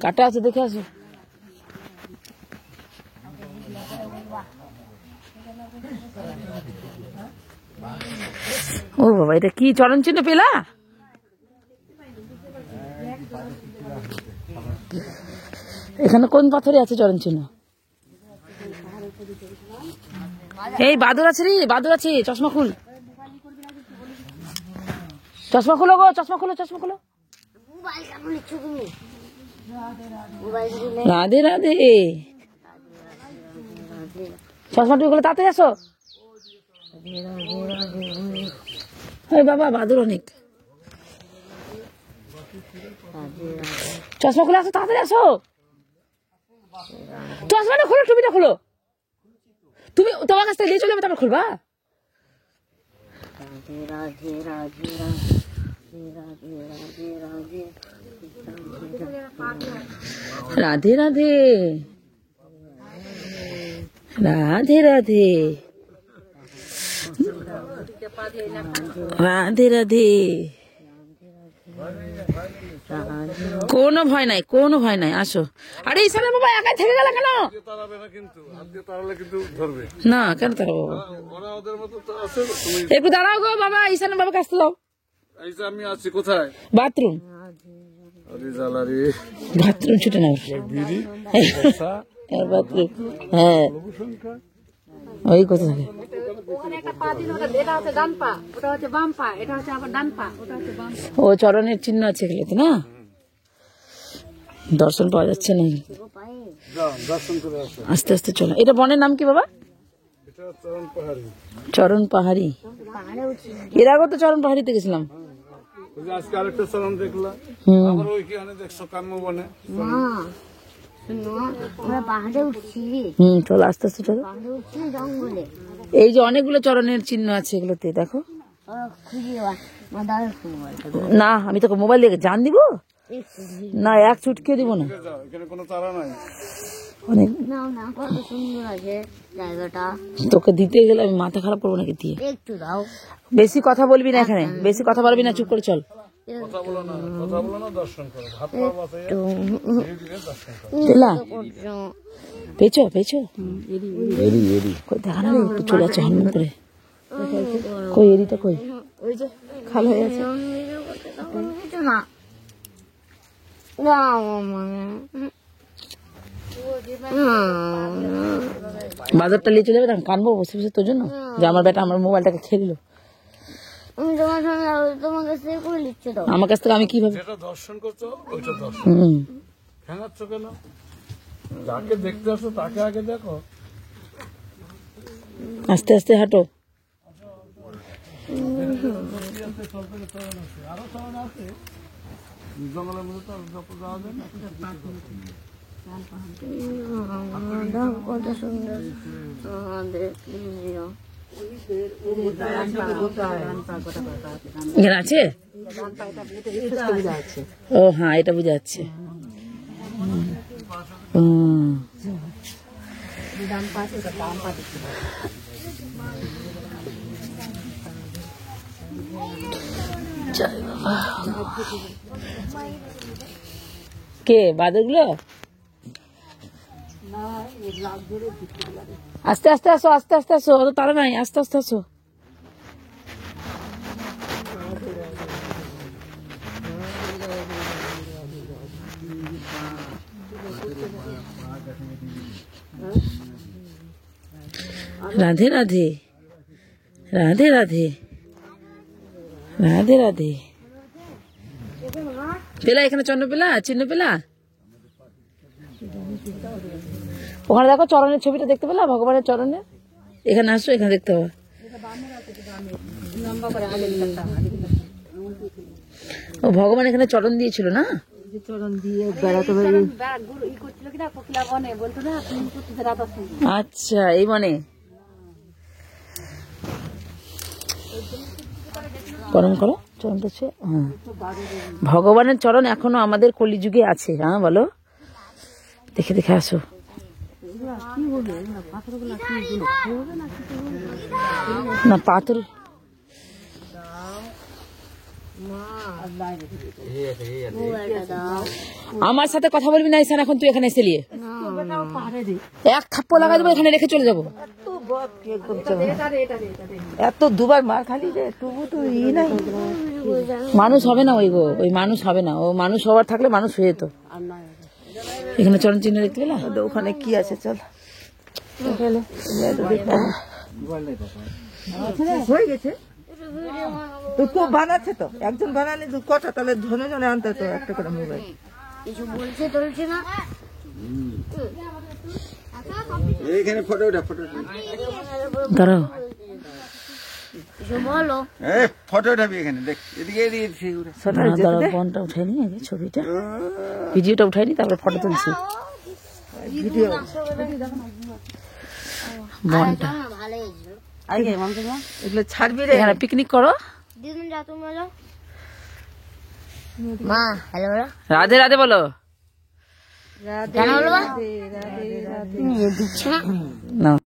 কাটা আছে, দেখে আসো। ও বাবা, এটা কি চরণ চিহ্ন পেলা? এখানে কোন পাথরে আছে চরণ চিহ্ন? এই বাদুর আছে রে, বাদুর আছে। চশমা খুল, চশমা খুলো গো, চশমা খুলো, চশমা খুলো। রাধে রাধে। চশমা টুকু খুলে তাড়াতাড়ি আসো। বাবা, বাদুর অনেক। চশমা খুলে আসো, তাড়াতাড়ি আসো। চশমাটা খোলো, টুপিটা খোলো। তুমি তোমার কাছ থেকে নিয়ে চলে যাবে, তারপর খুলবা। রাধে রাধে, রাধে রাধে, রাধে রাধে। কোনো ভয় নাই, কোনো ভয় নাই, আসো। আরে ঈশানের বাবা একাই থেকে গেল কেন? না, কেন তারাবো? একটু দাঁড়াও গো বাবা, ঈশানের বাবা কাছে দাও। আমি আছি কোথায়? বাথরুম। বাথরুম ছুটে নাও। বাথরুম, হ্যাঁ, ওই কথা থাকে। ও চরণের চিহ্ন আছে এগুলোতে না? দর্শন পাওয়া যাচ্ছে না, আস্তে আস্তে চলো। এটা বনের নাম কি বাবা? চরণ পাহাড়ি। এর আগে তো চরণ পাহাড়িতে গেছিলাম। আজকে আরেকটা চরণ দেখলাম। আবার ওইখানে দেখছো কাম্য বনে। চলো আস্তে আস্তে চলো। এই যে অনেকগুলো চরণের চিহ্ন আছে এগুলোতে, দেখো। না, আমি তোকে মোবাইল দিয়ে জান দিব না, এক চুটকে দিব না। এখানে কোনো তারা নাই। অনেক সুন্দর আছে জায়গাটা। তোকে দিতে গেলে আমি মাথা খারাপ করবো নাকি দিয়ে? একটু দাও। বেশি কথা বলবি না এখানে, বেশি কথা বলবি না, চুপ করে চল। কথা বলো না, কথা বলো না, দর্শন করো। হাত পা বাঁচাইয়া পেছো পেছো দেখা না রে, একটু চলে যাচ্ছে হনুমান করে। কই এরিটা কই? ওই যে খাল হয়ে আছে। বাজারটা নিয়ে চলে যাবে, কানবো বসে বসে তোর জন্য যে আমার বেটা আমার মোবাইলটাকে খেয়ে দিল। আমার কাছ থেকে আমি কিভাবে দর্শন করছো? ওইটা দর্শন খেঙাচ্ছ কেন? যাকে দেখতে আসো তাকে আগে দেখো। আস্তে আস্তে হাঁটো। আরো চরণ আছে জঙ্গলের মধ্যে, তো যাওয়া যায় না। কত সুন্দর এখানে আছে। ও হ্যাঁ, এটা বুঝা যাচ্ছে। কে বাদুরগুলো? আস্তে আস্তে আসো, আস্তে আস্তে আসো, অত তারা নাই, আস্তে আস্তে আসো। রাধে রাধে, রাধে রাধে, রাধে রাধে। পেলা এখানে চন্ন পেলা, চিহ্ন পেলা? ওখানে দেখো চরণের ছবিটা দেখতে পেলা, ভগবানের চরণে। এখানে আসো, এখানে দেখতে পাবো। ও ভগবান এখানে চরণ দিয়েছিল না? আচ্ছা, এই মানে গরম করো চরণটা। হ্যাঁ, ভগবানের চরণ এখনো আমাদের কলিযুগে আছে। হ্যাঁ বলো, দেখে দেখে আসো। না পাথর মোবাইলটা দাও। আমার সাথে কথা বলবি না ঈশান, এখন তুই এখানে এসে নিয়ে এক থাপ্পড় লাগাই দেবো, এখানে রেখে চলে যাবো। এত দুবার মার খালি রে, তবু তো ই নাই। মানুষ হবে না ওই গো, ওই মানুষ হবে না। ও মানুষ হওয়ার থাকলে মানুষ হয়ে যেত। এখানে চরণ চিহ্ন দেখতে পেলা? ওখানে কি আছে চল। হয়ে গেছে তো, কেউ বানাচ্ছে তো, একজন বানালে দু কটা, তাহলে ধনে ধনে আনতে তো একটা করে মোবাইল। কিছু বলছে টলছে না। এইখানে ফটো উঠা, ফটো দাঁড়াও, কিছু বলো। ফটো উঠাবি এখানে, দেখ এদিকে এদিকে উঠা। দাঁড়াও, বনটা উঠাইনি আগে, ছবিটা ভিডিওটা উঠাইনি, তারপরে ফটো তুলছি। ভিডিও বনটা ভালোই হয়েছিল। এগুলো ছাড়বি রে। এখানে পিকনিক করো। দিদুন যা, তুমি যাও। মা হ্যালো বলো। রাধে রাধে বলো। কেন বলবো? না